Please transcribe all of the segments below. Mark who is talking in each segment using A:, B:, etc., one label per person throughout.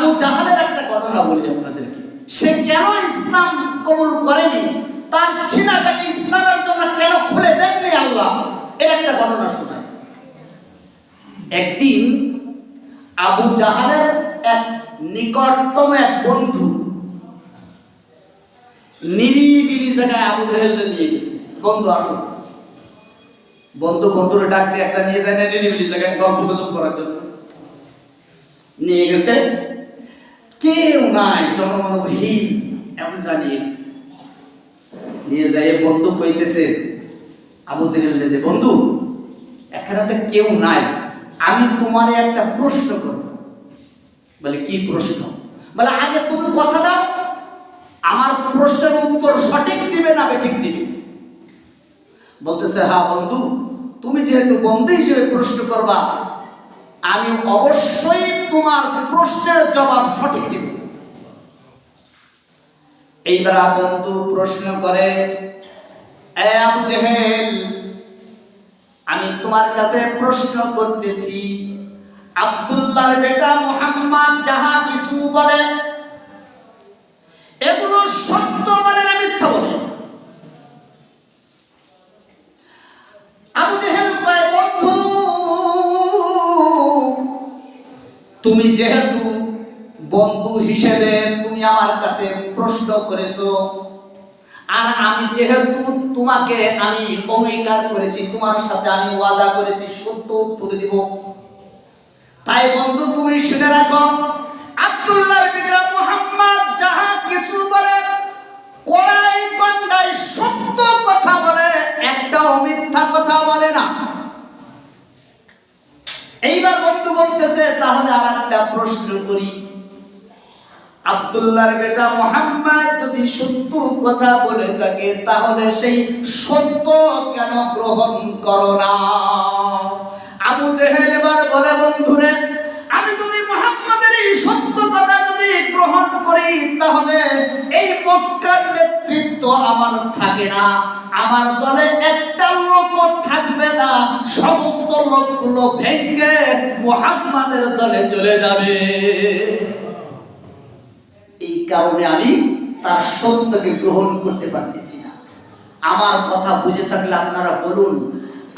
A: আবু জাহালের একটা ঘটনা বলি আপনাদেরকে। সে কেন ইসলাম কবুল করেনি, তার ছিনাটাকে ইসলামের জন্য কেন খুলে দেননি আল্লাহ, এর একটা ঘটনা শোনায়। একদিন আবু জাহালের এক নিকটতম এক বন্ধু নিরিবিলি জায়গায় আবু জাহেলকে নিয়ে গেছে। বন্ধু আসো, বন্ধুরে ডাক দিয়ে একটা নিয়ে যায় না নিরিবিলি জায়গায় গল্প গুজব করার জন্য নিয়ে গেছে। কেউ নাই, জনমানবহীন, এমন জানিয়ে গেছে। নিয়ে যায় বন্ধু কইতেছে আবু জাহেলকে যে, বন্ধু এখানে তো কেউ নাই, আমি তোমারে একটা প্রশ্ন করব। বলে কি প্রশ্ন? বলে আগে তুমি কথা দাও, আমার প্রশ্নের উত্তর সঠিক দিবে না বেঠিক দিবে। বলতেছে হ্যাঁ বন্ধু, তুমি যেহেতু বন্ধু হিসেবে প্রশ্ন করবা, আমি অবশ্যই তোমার প্রশ্নের জবাব সঠিক দিব। এইবার বন্ধু প্রশ্ন করে, এ আবু জাহেল, আমি তোমার কাছে প্রশ্ন করতেছি, আব্দুল্লাহর বেটা মুহাম্মদ যাহা কিছু বলে এগুলো সত্য বলে না মিথ্যা বলে? আবু জাহেল কয়, বন্ধু তুমি যেহেতু বন্ধু হিসেবে তুমি আমার কাছে প্রশ্ন করেছো, আর আমি যেহেতু তোমাকে আমি অঙ্গীকার করেছি, তোমার সাথে আমি ওয়াদা করেছি সত্য উত্তর দিব, তাই বন্ধু তুমি শুনে রাখো, আব্দুল্লাহর বেটা মুহাম্মদ যাহা কিছু বলে কড়াই গন্ডায় সত্য কথা বলে, একটাও মিথ্যা কথা বলে না। এইবার বন্ধু বলতেছে, তাহলে আর একটা প্রশ্ন করি, আব্দুল্লাহর বেটা মুহাম্মদ যদি সত্য কথা বলে থাকে, তাহলে সেই সত্য কেন গ্রহণ করো না? আবু জাহেল এবার বলে, বন্ধুরে আমি যদি মুহাম্মদের এই সত্য কথা যদি গ্রহণ করি, তাহলে এই মক্কার নেতৃত্ব আমার থাকে না, আমার দলে একটা লোক থাকবে না, সমস্ত লোকগুলো ভেঙে মুহাম্মাদের দলে চলে যাবে। এই কারণে আমি তার সত্যকে গ্রহণ করতে পারতেছি না। আমার কথা বুঝে থাকলে আপনারা বলুন,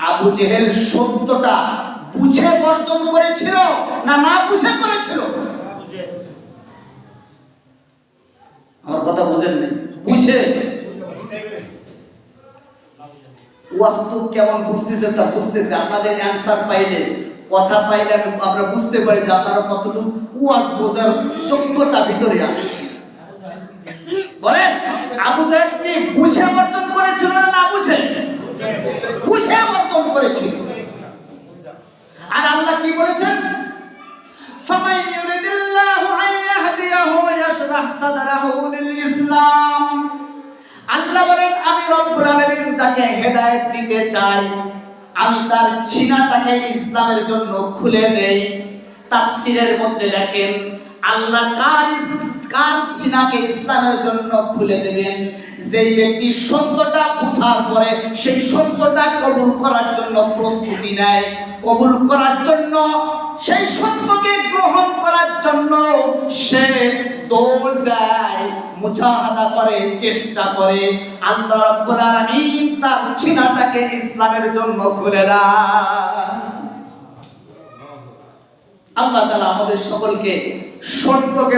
A: আবু জাহেল সত্যটা বুঝে বর্জন করেছিল না না বুঝে করেছিল? আমার কথা বুঝেন না? বুঝে। ওয়াস্তু কেমন বুঝতেছে তা বুঝতেছে। আপনাদের অ্যান্সার পাইলে, কথা পাইলে আমরা বুঝতে পারি যে আপনারা কতটুকু ওয়াজ বোঝার যোগ্যতা ভিতরে আছে। বলেন, আবু জাহেল কি বুঝে বর্জন করেছিল না না বুঝে? বুঝে বর্জন করেছিল। আর আল্লাহ কি বলেছেন? ফামান ইউরিদিল্লাহু আন ইয়াহদিয়াহু ইয়াশরাহ সাদরাহু লিল ইসলাম। আল্লাহ বলেন, আমি রব্বুল আলামিন যাকে হেদায়েত দিতে চাই, আমি তার সিনাটাকে ইসলামের জন্য খুলে দেই। তাফসীরের মধ্যে দেখেন, আল্লাহ কার সিনাকে ইসলামের জন্য খুলে দেবেন? যেই ব্যক্তি সত্যটা বুঝার পরে সেই সত্যটা কবুল করার জন্য প্রস্তুতি নেয়, কবুল করার জন্য, সেই সত্যকে গ্রহণ করার জন্য সে দৌড় দেয়, মুজাহাদা করে, চেষ্টা করে, আল্লাহ রাব্বুল আলামিন তার সিনাটাকে ইসলামের জন্য খুলে দেয়। আল্লাহ তাআলা আমাদের সকলকে সত্যকে